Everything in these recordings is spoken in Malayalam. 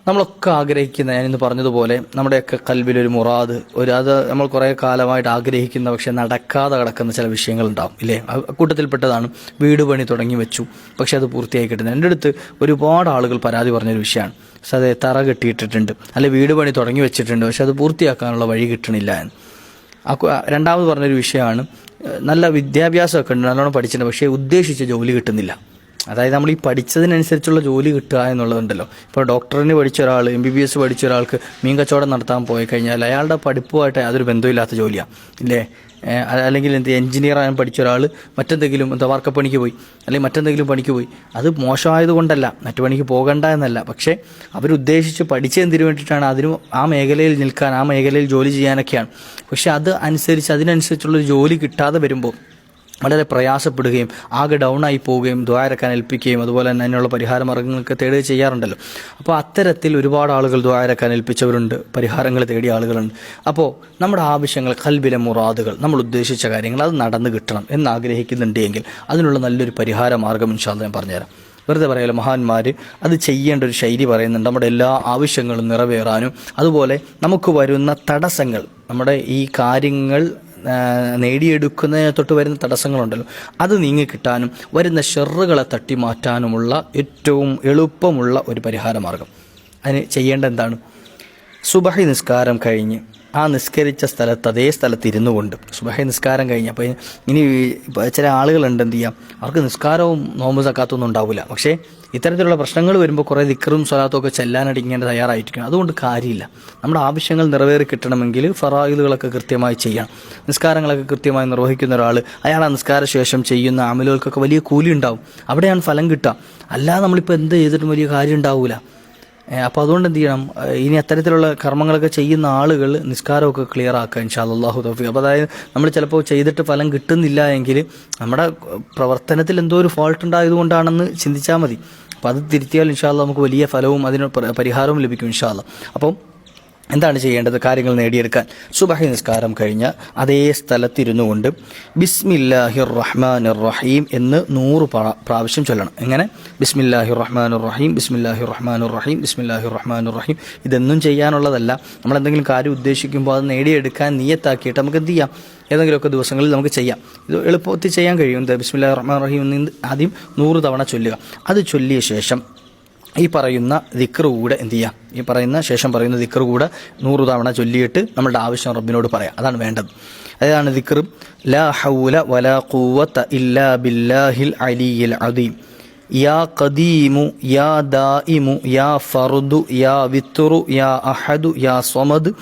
നമ്മളൊക്കെ ആഗ്രഹിക്കുന്ന, ഞാനിന്ന് പറഞ്ഞതുപോലെ നമ്മുടെയൊക്കെ കൽബിലൊരു മുറാദ്, അത് നമ്മൾ കുറേ കാലമായിട്ട് ആഗ്രഹിക്കുന്ന പക്ഷെ നടക്കാതെ കിടക്കുന്ന ചില വിഷയങ്ങളുണ്ടാവും ഇല്ലേ? കൂട്ടത്തിൽപ്പെട്ടതാണ് വീട് പണി തുടങ്ങി വെച്ചു, പക്ഷെ അത് പൂർത്തിയായി കിട്ടുന്നത്. എൻ്റെ അടുത്ത് ഒരുപാട് ആളുകൾ പരാതി പറഞ്ഞൊരു വിഷയമാണ്. പക്ഷെ അത് തറ കെട്ടിയിട്ടിട്ടുണ്ട്, അല്ലെ വീട് പണി തുടങ്ങി വെച്ചിട്ടുണ്ട്, പക്ഷെ അത് പൂർത്തിയാക്കാനുള്ള വഴി കിട്ടണില്ല എന്ന്. രണ്ടാമത് പറഞ്ഞൊരു വിഷയമാണ്, നല്ല വിദ്യാഭ്യാസമൊക്കെ ഉണ്ട്, നല്ലോണം പഠിച്ചിട്ടുണ്ട്, പക്ഷേ ഉദ്ദേശിച്ച ജോലി കിട്ടുന്നില്ല. അതായത് നമ്മൾ ഈ പഠിച്ചതിനനുസരിച്ചുള്ള ജോലി കിട്ടുക എന്നുള്ളതുണ്ടല്ലോ. ഇപ്പോൾ ഡോക്ടറിന് പഠിച്ച ഒരാൾ, MBBS പഠിച്ച ഒരാൾക്ക് മീൻ കച്ചവടം നടത്താൻ പോയി കഴിഞ്ഞാൽ അയാളുടെ പഠിപ്പുമായിട്ട് യാതൊരു ബന്ധമില്ലാത്ത ജോലിയാണ് ഇല്ലേ? അല്ലെങ്കിൽ എഞ്ചിനീയർ ആകാൻ പഠിച്ച ഒരാൾ മറ്റെന്തെങ്കിലും വാർക്കപ്പണിക്ക് പോയി, അല്ലെങ്കിൽ മറ്റെന്തെങ്കിലും പണിക്ക് പോയി. അത് മോശമായതുകൊണ്ടല്ല, മറ്റു പണിക്ക് പോകണ്ട എന്നല്ല, പക്ഷേ അവരുദ്ദേശിച്ച് പഠിച്ചതിന് വേണ്ടിയിട്ടാണ്, അതിന് ആ മേഖലയിൽ നിൽക്കാൻ, ആ മേഖലയിൽ ജോലി ചെയ്യാനൊക്കെയാണ്. പക്ഷെ അതിനനുസരിച്ചുള്ളൊരു ജോലി കിട്ടാതെ വരുമ്പോൾ വളരെ പ്രയാസപ്പെടുകയും ആകെ ഡൗണായി പോവുകയും ദ്വാരക്കാൻ ഏൽപ്പിക്കുകയും അതുപോലെ തന്നെ അതിനുള്ള പരിഹാര മാർഗ്ഗങ്ങളൊക്കെ തേടുകയും ചെയ്യാറുണ്ടല്ലോ. അപ്പോൾ അത്തരത്തിൽ ഒരുപാട് ആളുകൾ ദ്വാരക്കാൻ ഏൽപ്പിച്ചവരുണ്ട്, പരിഹാരങ്ങൾ തേടിയ ആളുകളുണ്ട്. അപ്പോൾ നമ്മുടെ ആവശ്യങ്ങൾ, ഖൽബിലെ മുറാദുകൾ, നമ്മൾ ഉദ്ദേശിച്ച കാര്യങ്ങൾ അത് നടന്നു കിട്ടണം എന്നാഗ്രഹിക്കുന്നുണ്ട് എങ്കിൽ അതിനുള്ള നല്ലൊരു പരിഹാര മാർഗ്ഗം ഇൻഷാ അല്ലാഹ് ഞാൻ പറഞ്ഞുതരാം. വെറുതെ പറയാലോ, മഹാന്മാർ അത് ചെയ്യേണ്ട ഒരു ശൈലി പറയുന്നുണ്ട്. നമ്മുടെ എല്ലാ ആവശ്യങ്ങളും നിറവേറാനും അതുപോലെ നമുക്ക് വരുന്ന തടസ്സങ്ങൾ, നമ്മുടെ ഈ കാര്യങ്ങൾ നേടിയെടുക്കുന്നതിനെ തൊട്ട് വരുന്ന തടസ്സങ്ങളുണ്ടല്ലോ, അത് നീങ്ങിക്കിട്ടാനും വരുന്ന ഷെറുകളെ തട്ടി മാറ്റാനുമുള്ള ഏറ്റവും എളുപ്പമുള്ള ഒരു പരിഹാര മാർഗം. അതിന് ചെയ്യേണ്ട എന്താണ്? സുബഹി നിസ്കാരം കഴിഞ്ഞ് ആ നിസ്കരിച്ച സ്ഥലത്ത്, അതേ സ്ഥലത്ത് ഇരുന്നു കൊണ്ട് സുബഹി നിസ്കാരം കഴിഞ്ഞ്, അപ്പോൾ ഇനി ചില ആളുകളുണ്ട് എന്ത് ചെയ്യാം, അവർക്ക് നിസ്കാരവും നോമ്പ് സക്കാത്തൊന്നും ഉണ്ടാവില്ല, പക്ഷേ ഇത്തരത്തിലുള്ള പ്രശ്നങ്ങൾ വരുമ്പോൾ കുറേ ദിക്റും സ്വലാത്തും ഒക്കെ ചെല്ലാനായിട്ട് ഇങ്ങനെ തയ്യാറായിരിക്കണം. അതുകൊണ്ട് കാര്യമില്ല. നമ്മുടെ ആവശ്യങ്ങൾ നിറവേറി കിട്ടണമെങ്കിൽ ഫറായിലുകളൊക്കെ കൃത്യമായി ചെയ്യണം. നിസ്കാരങ്ങളൊക്കെ കൃത്യമായി നിർവഹിക്കുന്ന ഒരാൾ, അയാൾ ആ നിസ്കാര ശേഷം ചെയ്യുന്ന അമലുകൾക്കൊക്കെ വലിയ കൂലി ഉണ്ടാവും, അവിടെയാണ് ഫലം കിട്ടുക. അല്ലാതെ നമ്മളിപ്പോൾ എന്ത് ചെയ്തിട്ടും വലിയ കാര്യം ഉണ്ടാവില്ല. അപ്പോൾ അതുകൊണ്ട് എന്ത് ചെയ്യണം, ഇനി അത്തരത്തിലുള്ള കർമ്മങ്ങളൊക്കെ ചെയ്യുന്ന ആളുകൾ നിസ്കാരമൊക്കെ ക്ലിയർ ആക്കുക ഇൻഷാ അല്ലാഹു തൗഫീഖ്. അപ്പോൾ അതായത് നമ്മൾ ചിലപ്പോൾ ചെയ്തിട്ട് ഫലം കിട്ടുന്നില്ല എങ്കിൽ നമ്മുടെ പ്രവർത്തനത്തിൽ എന്തോ ഒരു ഫോൾട്ട് ഉണ്ടായതുകൊണ്ടാണെന്ന് ചിന്തിച്ചാൽ മതി. അപ്പോൾ അത് തിരുത്തിയാൽ ഇൻഷാ അല്ലാഹ് നമുക്ക് വലിയ ഫലവും അതിന് പരിഹാരവും ലഭിക്കും ഇൻഷാ അല്ലാഹ്. അപ്പം എന്താണ് ചെയ്യേണ്ടത്? കാര്യങ്ങൾ നേടിയെടുക്കാൻ സുബഹി നിസ്കാരം കഴിഞ്ഞ അതേ സ്ഥലത്തിരുന്നു കൊണ്ട് ബിസ്മില്ലാഹിർ റഹ്മാനിർ റഹീം എന്ന് 100 പ്രാവശ്യം ചൊല്ലണം. എങ്ങനെ? ബിസ്മില്ലാഹിർ റഹ്മാനിർ റഹീം, ബിസ്മില്ലാഹിർ റഹ്മാനിർ റഹീം, ബിസ്മില്ലാഹിർ റഹ്മാനിർ റഹീം. ഇതൊന്നും ചെയ്യാനുള്ളതല്ല. നമ്മളെന്തെങ്കിലും കാര്യം ഉദ്ദേശിക്കുമ്പോൾ അത് നേടിയെടുക്കാൻ നിയത്താക്കിയിട്ട് നമുക്ക് എന്ത് ചെയ്യാം, ഏതെങ്കിലുമൊക്കെ ദിവസങ്ങളിൽ നമുക്ക് ചെയ്യാം. ഇത് എളുപ്പത്തിൽ ചെയ്യാൻ കഴിയും. ബിസ്മില്ലാഹിർ റഹ്മാനിർ റഹീം എന്ന് ആദ്യം 100 തവണ ചൊല്ലുക. അത് ചൊല്ലിയ ശേഷം ഈ പറയുന്ന ദിക്ർ കൂടെ എന്ത് ചെയ്യാം, ഈ പറയുന്ന ശേഷം പറയുന്ന ദിക്ർ കൂടെ 100 തവണ ചൊല്ലിയിട്ട് നമ്മളുടെ ആവശ്യം റബ്ബിനോട് പറയാം. അതാണ് വേണ്ടത്. അതാണ് ദിക്ർ. ലാ ഹൗല വലാ ഖുവത ഇല്ലാ ബില്ലാഹിൽ അലിയിൽ അദീം, യാ ഖദീമു യാ ദായിമു യാ ഫർദു യാ വിത്റു യാ അഹദു യാ സ്വമദ്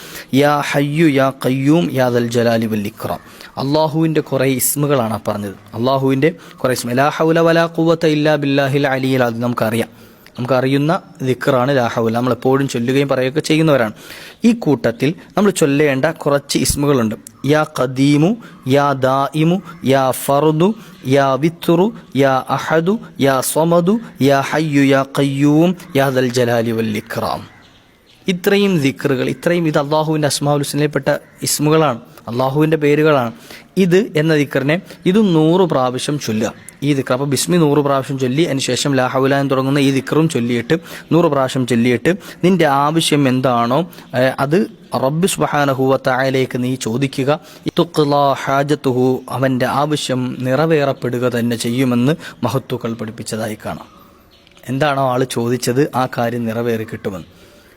യാ ഹയ്യു യാ ഖയ്യൂം യാ ദൽ ജലാലി വൽ ഇക്റാം. അള്ളാഹുവിൻ്റെ കുറേ ഇസ്മുകളാണ് പറഞ്ഞത്. അള്ളാഹുവിൻ്റെ കുറേ ഇസ്മ. ലാ ഹൗല വലാ ഖുവത ഇല്ലാ ബില്ലാഹിൽ അലിയിൽ അദീം നമുക്കറിയുന്ന ദിക്റാണ് ലാ ഹൗല. നമ്മളെപ്പോഴും ചൊല്ലുകയും പറയുകയൊക്കെ ചെയ്യുന്നവരാണ്. ഈ കൂട്ടത്തിൽ നമ്മൾ ചൊല്ലേണ്ട കുറച്ച് ഇസ്മുകളുണ്ട്. യാ ഖദീമു യാ ദായിമു യാ ഫർദു യാ വിത്റു യാ അഹദു യാ സ്വമദു യാ ഹയ്യു യാ ഖയ്യൂം യാ ദൽ ജലാലി വൽ ഇക്റാം. ഇത്രയും ദിക്റുകൾ, ഇത് അള്ളാഹുവിൻ്റെ അസ്മാഉൽ ഹുസ്നയിൽപ്പെട്ട ഇസ്മുകളാണ്, അള്ളാഹുവിൻ്റെ പേരുകളാണ്. ഇത് എന്ന ദിക്റിനെ ഇത് 100 പ്രാവശ്യം ചൊല്ലുക. ഈ ദിക്ർ, അപ്പോൾ ബിസ്മി 100 പ്രാവശ്യം ചൊല്ലി അതിന് ശേഷം ലാ ഹൗല എന്ന് തുടങ്ങുന്ന ഈ ദിക്റും ചൊല്ലിയിട്ട് 100 പ്രാവശ്യം ചൊല്ലിയിട്ട് നിന്റെ ആവശ്യം എന്താണോ അത് റബ്ബ് സുബ്ഹാനഹു വ തആലയിലേക്ക് നീ ചോദിക്കുക. തുഖ്ലാ ഹാജത്തുഹു, അവൻ്റെ ആവശ്യം നിറവേറപ്പെടുക തന്നെ ചെയ്യുമെന്ന് മഹത്തുക്കൾ പഠിപ്പിച്ചതായി കാണാം. എന്താണോ ആൾ ചോദിച്ചത് ആ കാര്യം നിറവേറി കിട്ടുമെന്ന്.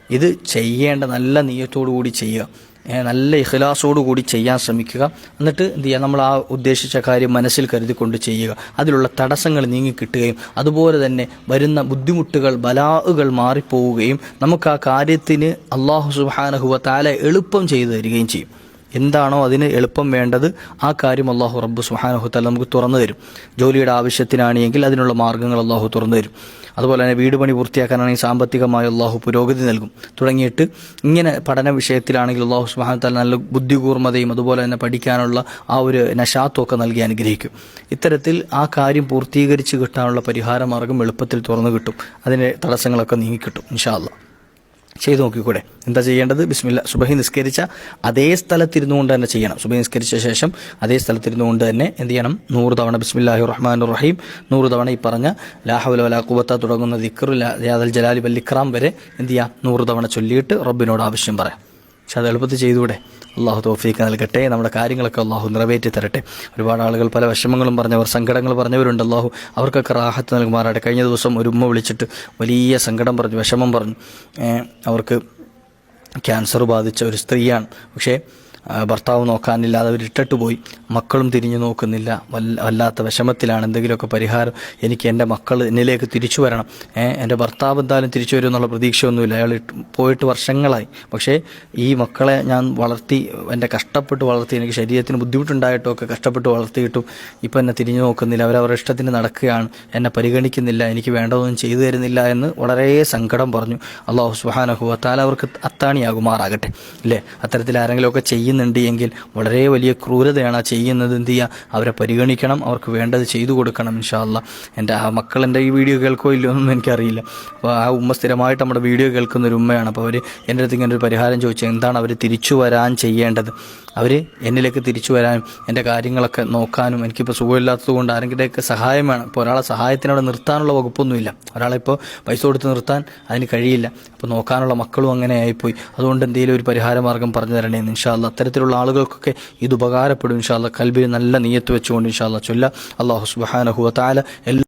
ഇത് ചെയ്യേണ്ട നല്ല നിയ്യത്തോടു കൂടി ചെയ്യുക, നല്ല ഇഖ്ലാസോടു കൂടി ചെയ്യാൻ ശ്രമിക്കുക. എന്നിട്ട് എന്ത് ചെയ്യുക, നമ്മൾ ആ ഉദ്ദേശിച്ച കാര്യം മനസ്സിൽ കരുതിക്കൊണ്ട് ചെയ്യുക. അതിലുള്ള തടസ്സങ്ങൾ നീങ്ങിക്കിട്ടുകയും അതുപോലെ തന്നെ വരുന്ന ബുദ്ധിമുട്ടുകൾ, ബലാഉകൾ മാറിപ്പോവുകയും നമുക്ക് ആ കാര്യത്തിന് അല്ലാഹു സുബ്ഹാനഹു വ തആല എളുപ്പം ചെയ്തു തരികയും ചെയ്യും. എന്താണോ അതിന് എളുപ്പം വേണ്ടത് ആ കാര്യം അല്ലാഹു റബ്ബ് സുബ്ഹാനഹു വ തആല നമുക്ക് തുറന്നു തരും. ജോലിയുടെ ആവശ്യത്തിനാണെങ്കിൽ അതിനുള്ള മാർഗ്ഗങ്ങൾ അല്ലാഹു തുറന്നു തരും. അതുപോലെ തന്നെ വീട് പണി പൂർത്തിയാക്കാനാണെങ്കിൽ സാമ്പത്തികമായി അല്ലാഹു പുരോഗതി നൽകും. തുടങ്ങിയിട്ട് ഇങ്ങനെ പഠന വിഷയത്തിലാണെങ്കിൽ അല്ലാഹു സുബ്ഹാനഹു വ തആല നല്ല ബുദ്ധികൂർമ്മതയും അതുപോലെ തന്നെ പഠിക്കാനുള്ള ആ ഒരു നശാത്തും ഒക്കെ നൽകി അനുഗ്രഹിക്കും. ഇത്തരത്തിൽ ആ കാര്യം പൂർത്തീകരിച്ച് കിട്ടാനുള്ള പരിഹാര മാർഗ്ഗം എളുപ്പത്തിൽ തുറന്നു കിട്ടും. അതിൻ്റെ തടസ്സങ്ങളൊക്കെ നീങ്ങിക്കിട്ടും ഇൻഷാ അല്ലാഹ്. ചെയ്തു നോക്കിക്കൂടെ? എന്താ ചെയ്യേണ്ടത്? ബിസ്മില്ല, സുബഹി നിസ്കരിച്ച അതേ സ്ഥലത്തിരുന്നു കൊണ്ട് തന്നെ ചെയ്യണം. സുബഹി നിസ്കരിച്ച ശേഷം അതേ സ്ഥലത്തിരുന്നു കൊണ്ട് തന്നെ എന്ത് ചെയ്യണം? 100 തവണ ബിസ്മില്ലാഹിർ റഹ്മാനിർ റഹീം, 100 തവണ ഈ പറഞ്ഞ ലാ ഹൗല വലാ ഖുവത തുടങ്ങുന്ന ദിക്ർ യാദൽ ജലാലി വൽ ഇക്റാം വരെ എന്ത് ചെയ്യുക? 100 തവണ ചൊല്ലിയിട്ട് റബ്ബിനോട് ആവശ്യം പറയാം. പക്ഷെ അത് എളുപ്പത്തിൽ ചെയ്തുകൂടെ? അള്ളാഹു തൗഫീഖ് നൽകട്ടെ. നമ്മുടെ കാര്യങ്ങളൊക്കെ അള്ളാഹു നിറവേറ്റി തരട്ടെ. ഒരുപാട് ആളുകൾ പല വിഷമങ്ങളും പറഞ്ഞവർ, സങ്കടങ്ങൾ പറഞ്ഞവരുണ്ട്. അള്ളാഹു അവർക്കൊക്കെ റാഹത്ത് നൽകുമാറാട്ടെ. കഴിഞ്ഞ ദിവസം ഒരു ഉമ്മ വിളിച്ചിട്ട് വലിയ സങ്കടം പറഞ്ഞു, വിഷമം പറഞ്ഞു. അവർക്ക് ക്യാൻസർ ബാധിച്ച ഒരു സ്ത്രീയാണ്. പക്ഷേ ഭർത്താവ് നോക്കാനില്ലാതെ അവരിട്ടിട്ട് പോയി, മക്കളും തിരിഞ്ഞു നോക്കുന്നില്ല, വല്ലാത്ത വിഷമത്തിലാണ്. എന്തെങ്കിലുമൊക്കെ പരിഹാരം, എനിക്ക് എൻ്റെ മക്കൾ എന്നിലേക്ക് തിരിച്ചു വരണം, എൻ്റെ ഭർത്താവ് എന്തായാലും തിരിച്ചു വരും എന്നുള്ള പ്രതീക്ഷയൊന്നുമില്ല. അയാൾ പോയിട്ട് വർഷങ്ങളായി. പക്ഷേ ഈ മക്കളെ ഞാൻ വളർത്തി, എൻ്റെ കഷ്ടപ്പെട്ട് വളർത്തി, എനിക്ക് ശരീരത്തിന് ബുദ്ധിമുട്ടുണ്ടായിട്ടും ഒക്കെ കഷ്ടപ്പെട്ട് വളർത്തിയിട്ടും ഇപ്പം എന്നെ തിരിഞ്ഞു നോക്കുന്നില്ല, അവരവരുടെ ഇഷ്ടത്തിന് നടക്കുകയാണ്, എന്നെ പരിഗണിക്കുന്നില്ല, എനിക്ക് വേണ്ടതൊന്നും ചെയ്തു തരുന്നില്ല എന്ന് വളരെ സങ്കടം പറഞ്ഞു. അല്ലാഹു സുബ്ഹാനഹു വ തആല അവർക്ക് അത്താണിയാകുമാറാകട്ടെ. അല്ലേ? അത്തരത്തിൽ ആരെങ്കിലുമൊക്കെ ചെയ്യുന്നുണ്ട് എങ്കിൽ വളരെ വലിയ ക്രൂരതയാണ് ആ ചെയ്യുന്നത്. എന്ത് ചെയ്യുക? അവരെ പരിഗണിക്കണം, അവർക്ക് വേണ്ടത് ചെയ്തു കൊടുക്കണം. ഇൻഷാ അല്ലാഹ്. എൻ്റെ ആ മക്കൾ എൻ്റെ ഈ വീഡിയോ കേൾക്കോ ഇല്ലയോ എന്നൊന്നും എനിക്കറിയില്ല. അപ്പോൾ ആ ഉമ്മ സ്ഥിരമായിട്ട് നമ്മുടെ വീഡിയോ കേൾക്കുന്ന ഒരു ഉമ്മയാണ്. അപ്പോൾ അവർ എൻ്റെ അടുത്ത് ഇങ്ങനെ ഒരു പരിഹാരം ചോദിച്ചു, എന്താണ് അവർ തിരിച്ചു വരാൻ ചെയ്യേണ്ടത്? അവർ എന്നിലേക്ക് തിരിച്ചു വരാനും എൻ്റെ കാര്യങ്ങളൊക്കെ നോക്കാനും, എനിക്കിപ്പോൾ സുഖമില്ലാത്തത് കൊണ്ട് ആരെങ്കിലുമൊക്കെ സഹായം വേണം. ഇപ്പോൾ ഒരാളെ സഹായത്തിനവിടെ നിർത്താനുള്ള വകുപ്പൊന്നുമില്ല. ഒരാളെ ഇപ്പോൾ പൈസ കൊടുത്ത് നിർത്താൻ അതിന് കഴിയില്ല. അപ്പോൾ നോക്കാനുള്ള മക്കളും അങ്ങനെ ആയിപ്പോയി. അതുകൊണ്ട് എന്തെങ്കിലും ഒരു പരിഹാര മാർഗ്ഗം പറഞ്ഞു തരണേ ഇൻഷാ അല്ലാഹ്. അത്തരത്തിലുള്ള ആളുകൾക്കൊക്കെ ഇത് ഉപകാരപ്പെടും ഇൻഷാ അല്ലാഹ്. ഖൽബിൽ നല്ല നിയ്യത്ത് വെച്ചുകൊണ്ട് ഇൻഷാ അല്ലാഹ് ചൊല്ല. അല്ലാഹു സുബ്ഹാനഹു വ തആല